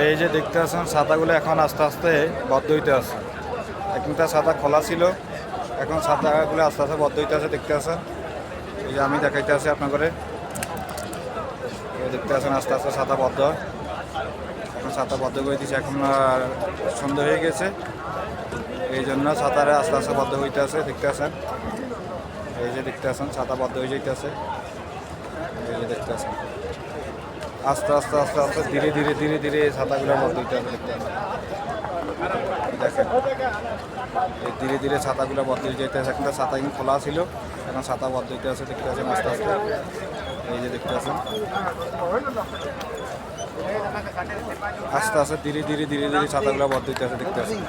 এই যে দেখতে আছেন ছাতাগুলো এখন আস্তে আস্তে বদ্ধ হইতে আছে। এখন তার ছাতা খোলা ছিল, এখন ছাতাগুলো আস্তে আস্তে বদ্ধ হইতে আছে দেখতে আছেন। এই যে আমি দেখাইতে আছি আপনার করে, দেখতে আছেন আস্তে আস্তে ছাতা বদ্ধ। এখন ছাতা বদ্ধ করে দিয়েছে, এখন সন্ধ্যা হয়ে গেছে, এই জন্য ছাতারে আস্তে আস্তে বদ্ধ হইতে আছে দেখতে আছেন। এই যে দেখতে আছেন ছাতা বদ্ধ হয়ে যাইতেছে। এই যে দেখতে আছেন আস্তে আস্তে আস্তে আস্তে ধীরে ধীরে ধীরে ধীরে ছাতাগুলো বদ্ধ হইতে আছে দেখতে আছেন। দেখেন এই ধীরে ধীরে ছাতাগুলো বদ্ধ হয়ে যাইতে আছে। একটা ছাতা কিন্তু খোলা ছিল, এখন ছাতা বদ্ধ হইতে আছে দেখতে আছেন আস্তে আস্তে। এই যে দেখতে আছেন আস্তে আস্তে ধীরে ধীরে ধীরে ধীরে ছাতাগুলো বদ্ধ হইতে আছে দেখতে আছেন।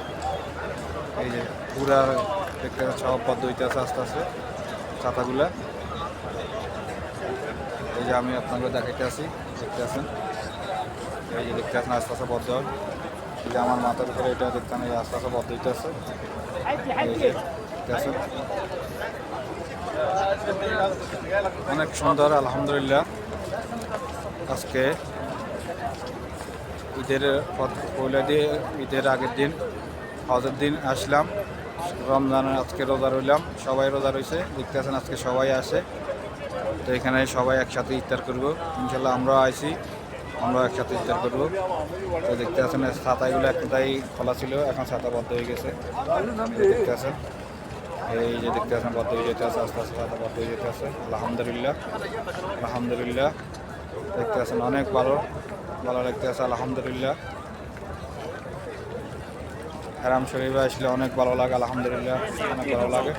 এই যে পুরা দেখতে সব বদ্ধ হইতে আছে আস্তে আস্তে ছাতাগুলা। এই যে আমি আপনাকে দেখাইতে আছি দেখতে আছেন। এই যে দেখতে আছেন আস্তে আস্তে বদ্ধ হয়। এই যে আমার মাথার উপরে এটা দেখতে এই আস্তে আস্তে বদ্ধ হইতে আছে। এই যে দেখতে আছেন অনেক সুন্দর আলহামদুলিল্লাহ। আজকে ঈদের পয়লা দিয়ে ঈদের আগের দিন হজের দিন আসলাম, রমজানের আজকে রোজা রইলাম, সবাই রোজা রয়েছে দেখতে আছেন। আজকে সবাই আসে, তো এখানে সবাই একসাথে ইফতার করবো ইনশাল্লাহ। আমরাও আইছি, আমরাও একসাথে ইফতার করবো। তো দেখতে আছেন ছাতাগুলো একটাই খোলা ছিল, এখন ছাতা বদ্ধ হয়ে গেছে দেখতে আছেন। এই যে দেখতে আছেন বদ্ধ হয়ে যেতে আছে আস্তে আস্তে ছাতা বদ্ধ হয়ে যেতে আছে আলহামদুলিল্লাহ। আলহামদুলিল্লাহ দেখতে আছেন অনেক ভালো ভালো লাগতে আছে আলহামদুলিল্লাহ। হারাম শরীফে আসলে অনেক ভালো লাগে আলহামদুলিল্লাহ, অনেক ভালো লাগে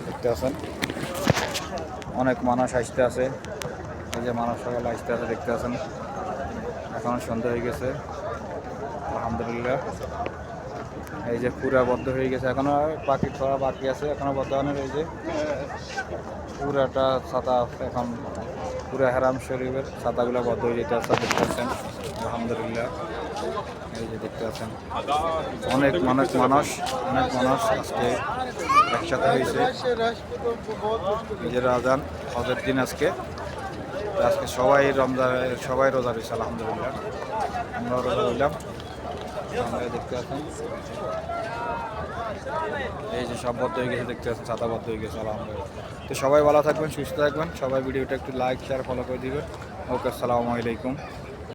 দেখতে আছেন। অনেক মানুষ আসতে আছে, এই যে মানুষ সকালে আসতে আছে দেখতে আছেন। এখন সন্ধ্যা হয়ে গেছে আলহামদুলিল্লাহ। এই যে পুরা বদ্ধ হয়ে গেছে, এখনো বাকি থোড়া বাকি আছে, এখনো বদ্ধ হওয়ার। এই যে পুরাটা ছাতা এখন পুরা হারাম শরীফের ছাতাগুলো বদ্ধ হয়ে যেতে আছে দেখতে পাচ্ছেন আলহামদুলিল্লাহ। এই যে দেখতে পাচ্ছেন অনেক অনেক মানুষ আজকে একসাথে হয়েছে। নিজের আজান হজের দিন আজকে, আজকে সবাই সবাই রোজা রয়েছে আলহামদুলিল্লাহ। আমরা রোজা রইলাম, আমরা দেখতে পাচ্ছেন। এই যে সব বদ্ধ হয়ে গেছে দেখতে পাচ্ছেন, ছাতা বদ্ধ হয়ে গেছে আলহামদুলিল্লাহ। তো সবাই ভালো থাকবেন, সুস্থ থাকবেন, সবাই ভিডিওটা একটু লাইক শেয়ার ফলো করে দিবেন। ওকে, আসসালামু আলাইকুম।